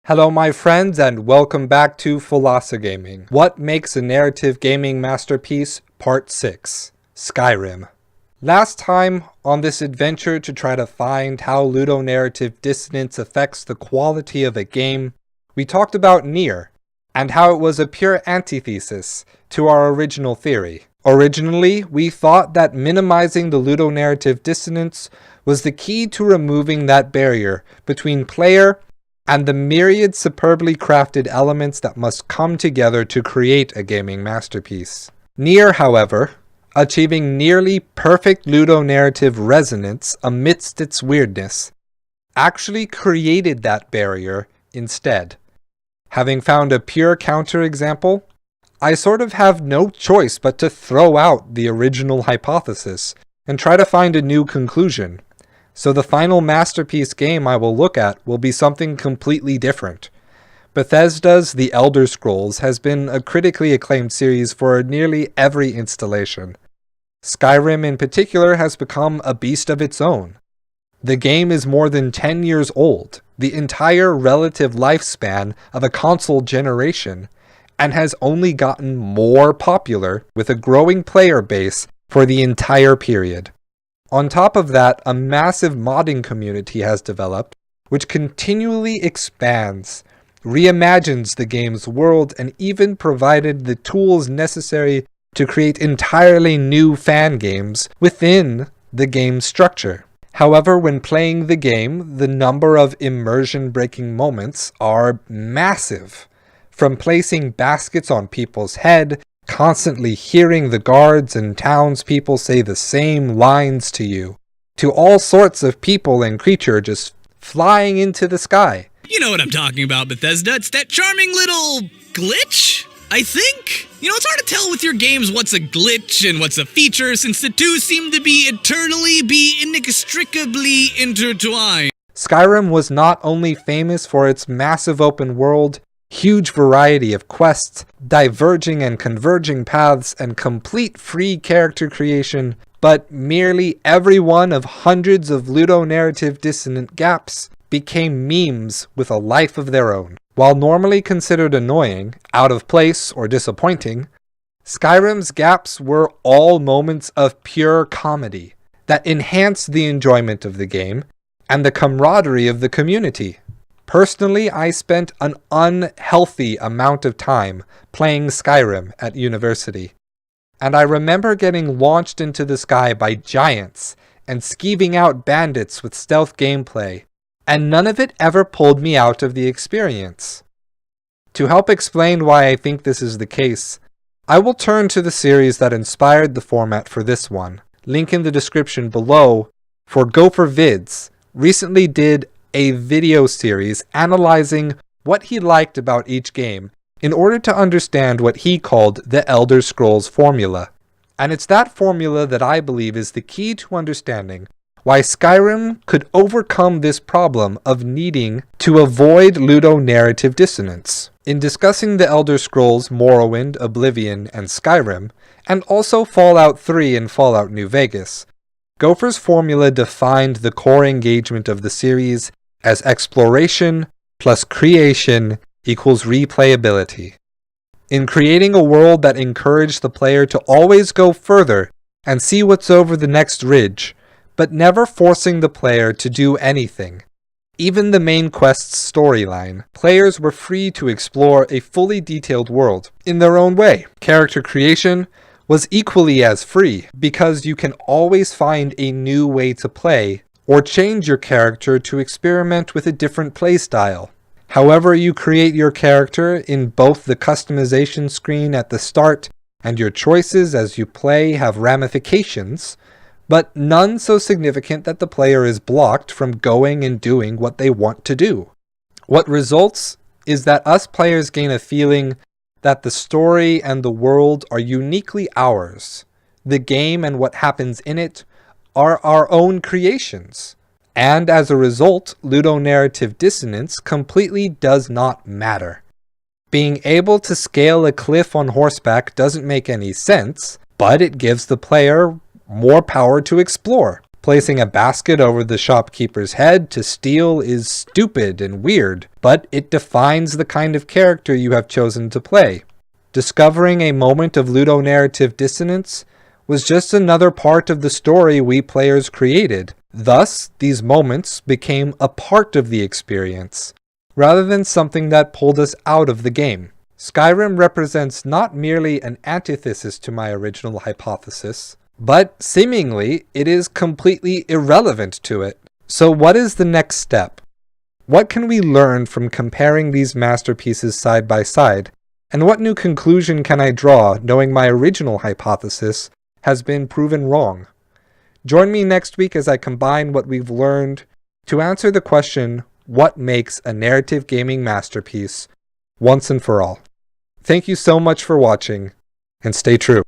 Hello my friends and welcome back to PhilosoGaming. What makes a narrative gaming masterpiece? Part 6. Skyrim. Last time on this adventure to try to find how ludonarrative dissonance affects the quality of a game, we talked about Nier, and how it was a pure antithesis to our original theory. Originally, we thought that minimizing the ludonarrative dissonance was the key to removing that barrier between player and the myriad superbly crafted elements that must come together to create a gaming masterpiece. Nier, however, achieving nearly perfect ludonarrative resonance amidst its weirdness, actually created that barrier instead. Having found a pure counterexample, I sort of have no choice but to throw out the original hypothesis and try to find a new conclusion. So the final masterpiece game I will look at will be something completely different. Bethesda's The Elder Scrolls has been a critically acclaimed series for nearly every installation. Skyrim in particular has become a beast of its own. The game is more than 10 years old, the entire relative lifespan of a console generation, and has only gotten more popular with a growing player base for the entire period. On top of that, a massive modding community has developed, which continually expands, reimagines the game's world, and even provided the tools necessary to create entirely new fan games within the game's structure. However, when playing the game, the number of immersion-breaking moments are massive. From placing baskets on people's head, constantly hearing the guards and townspeople say the same lines to you, to all sorts of people and creature just flying into the sky. You know what I'm talking about, Bethesda. It's that charming little glitch, I think? You know, it's hard to tell with your games what's a glitch and what's a feature, since the two seem to be inextricably intertwined. Skyrim was not only famous for its massive open world, huge variety of quests, diverging and converging paths, and complete free character creation, but merely every one of hundreds of ludonarrative dissonant gaps became memes with a life of their own. While normally considered annoying, out of place, or disappointing, Skyrim's gaps were all moments of pure comedy that enhanced the enjoyment of the game and the camaraderie of the community. Personally, I spent an unhealthy amount of time playing Skyrim at university, and I remember getting launched into the sky by giants and skeeving out bandits with stealth gameplay, and none of it ever pulled me out of the experience. To help explain why I think this is the case, I will turn to the series that inspired the format for this one. Link in the description below, for Gopher Vids recently did a video series analyzing what he liked about each game in order to understand what he called the Elder Scrolls formula. And it's that formula that I believe is the key to understanding why Skyrim could overcome this problem of needing to avoid ludonarrative dissonance. In discussing the Elder Scrolls Morrowind, Oblivion, and Skyrim, and also Fallout 3 and Fallout New Vegas, Gopher's formula defined the core engagement of the series as exploration plus creation equals replayability. In creating a world that encouraged the player to always go further and see what's over the next ridge, but never forcing the player to do anything. Even the main quest's storyline, players were free to explore a fully detailed world in their own way. Character creation was equally as free, because you can always find a new way to play or change your character to experiment with a different playstyle. However you create your character in both the customization screen at the start and your choices as you play have ramifications, but none so significant that the player is blocked from going and doing what they want to do. What results is that us players gain a feeling that the story and the world are uniquely ours. The game and what happens in it are our own creations. And as a result, ludonarrative dissonance completely does not matter. Being able to scale a cliff on horseback doesn't make any sense, but it gives the player more power to explore. Placing a basket over the shopkeeper's head to steal is stupid and weird, but it defines the kind of character you have chosen to play. Discovering a moment of ludonarrative dissonance was just another part of the story we players created. Thus, these moments became a part of the experience, rather than something that pulled us out of the game. Skyrim represents not merely an antithesis to my original hypothesis, but seemingly it is completely irrelevant to it. So what is the next step? What can we learn from comparing these masterpieces side by side? And what new conclusion can I draw knowing my original hypothesis has been proven wrong? Join me next week as I combine what we've learned to answer the question, what makes a narrative gaming masterpiece once and for all? Thank you so much for watching, and stay true.